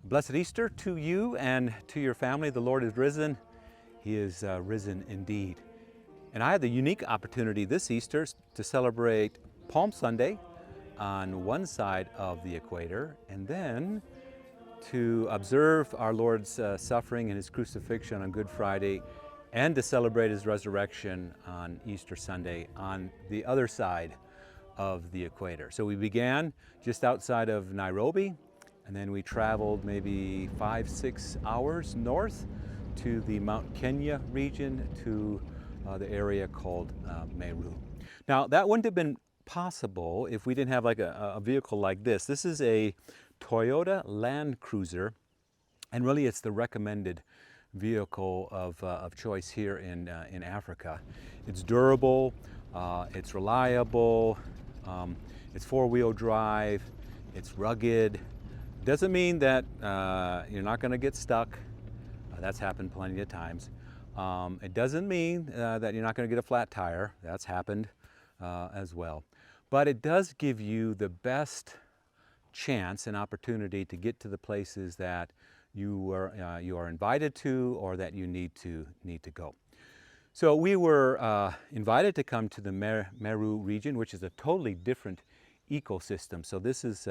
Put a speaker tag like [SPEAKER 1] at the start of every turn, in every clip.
[SPEAKER 1] Blessed Easter to you and to your family. The Lord is risen. He is risen indeed. And I had the unique opportunity this Easter to celebrate Palm Sunday on one side of the equator, and then to observe our Lord's suffering and His crucifixion on Good Friday, and to celebrate His resurrection on Easter Sunday on the other side of the equator. So we began just outside of Nairobi, and then we traveled maybe 5-6 hours north to the Mount Kenya region, to the area called Meru. Now that wouldn't have been possible if we didn't have like a vehicle like this. This is a Toyota Land Cruiser, and really it's the recommended vehicle of choice here in Africa. It's durable, it's reliable, it's four-wheel drive, it's rugged. Doesn't mean that you're not going to get stuck. That's happened plenty of times. It doesn't mean that you're not going to get a flat tire. That's happened as well. But it does give you the best chance and opportunity to get to the places that you are invited to, or that you need to go. So we were invited to come to the Meru region, which is a totally different ecosystem. So this is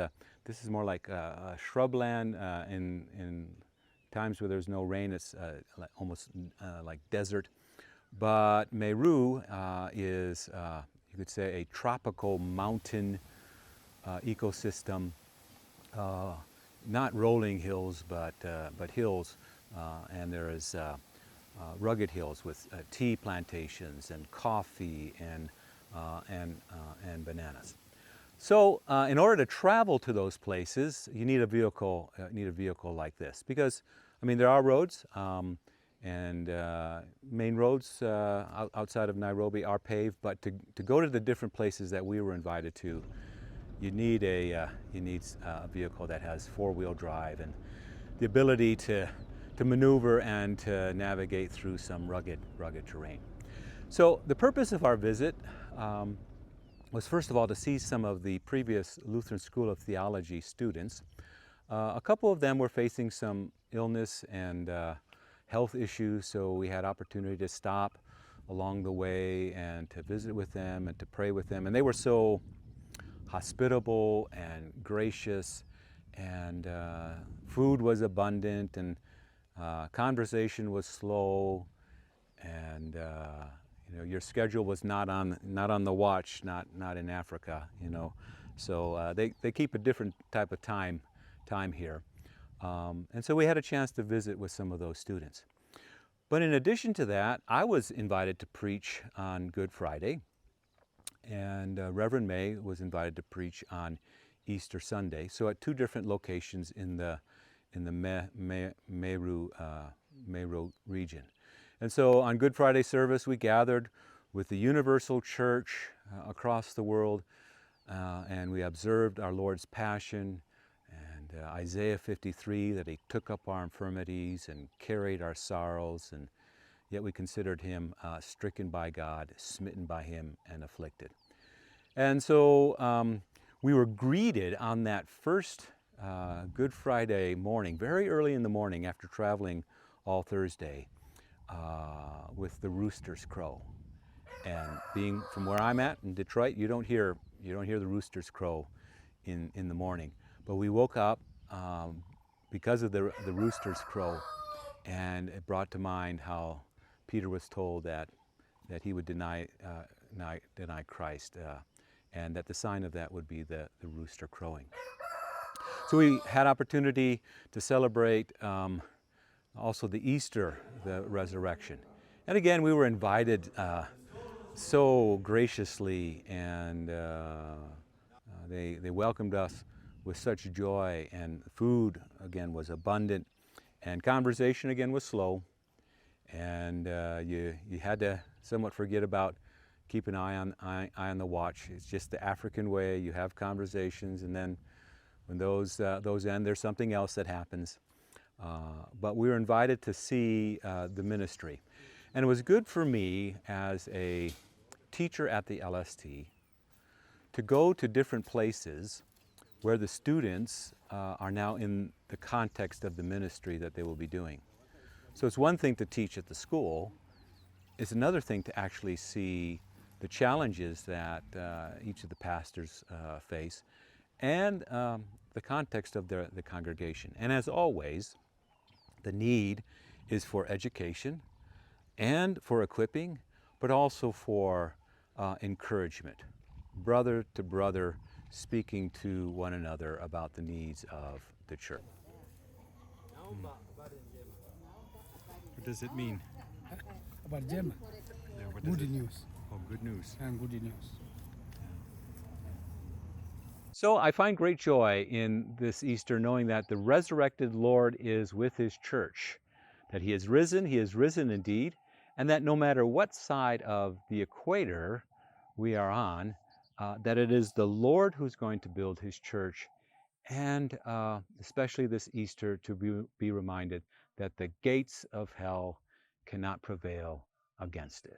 [SPEAKER 1] more like shrubland. In times where there's no rain, it's almost like desert. But Meru is, you could say, a tropical mountain ecosystem. Not rolling hills, but hills, and there is rugged hills with tea plantations and coffee and bananas. So, in order to travel to those places, you need a vehicle. Like this, because I mean there are roads, and main roads outside of Nairobi are paved. But to go to the different places that we were invited to, you need a vehicle that has four-wheel drive and the ability to maneuver and to navigate through some rugged terrain. So the purpose of our visit was, first of all, to see some of the previous Lutheran School of Theology students. A couple of them were facing some illness and health issues, so we had opportunity to stop along the way and to visit with them and to pray with them. And they were so hospitable and gracious, and food was abundant, and conversation was slow, and you know, your schedule was not on the watch, not in Africa, you know. So they keep a different type of time here, and so we had a chance to visit with some of those students. But in addition to that, I was invited to preach on Good Friday, and Reverend May was invited to preach on Easter Sunday. So at two different locations in the Meru region. And so on Good Friday service, we gathered with the universal church across the world, and we observed our Lord's passion, and Isaiah 53, that He took up our infirmities and carried our sorrows, and yet we considered Him stricken by God, smitten by Him, and afflicted. And so we were greeted on that first Good Friday morning, very early in the morning after traveling all Thursday, with the rooster's crow. And being from where I'm at in Detroit, you don't hear the rooster's crow in the morning. But we woke up because of the rooster's crow, and it brought to mind how Peter was told that he would deny Christ, and that the sign of that would be the rooster crowing. So we had opportunity to celebrate also the Easter, the resurrection. And again, we were invited so graciously, and they welcomed us with such joy, and food again was abundant, and conversation again was slow, and you had to somewhat forget about keep an eye on the watch. It's just the African way. You have conversations, and then when those end, there's something else that happens. But we were invited to see the ministry. And it was good for me as a teacher at the LST to go to different places where the students are now in the context of the ministry that they will be doing. So it's one thing to teach at the school, it's another thing to actually see the challenges that each of the pastors face and the context of the congregation. And as always, the need is for education and for equipping, but also for encouragement, brother to brother speaking to one another about the needs of the church. What does it mean?
[SPEAKER 2] About Gemma.
[SPEAKER 1] Yeah, what does
[SPEAKER 2] Good
[SPEAKER 1] it-
[SPEAKER 2] news
[SPEAKER 1] Oh, good news.
[SPEAKER 2] and good news.
[SPEAKER 1] So I find great joy in this Easter knowing that the resurrected Lord is with his church, that he is risen indeed, and that no matter what side of the equator we are on, that it is the Lord who's going to build his church, and especially this Easter to be reminded that the gates of hell cannot prevail against it.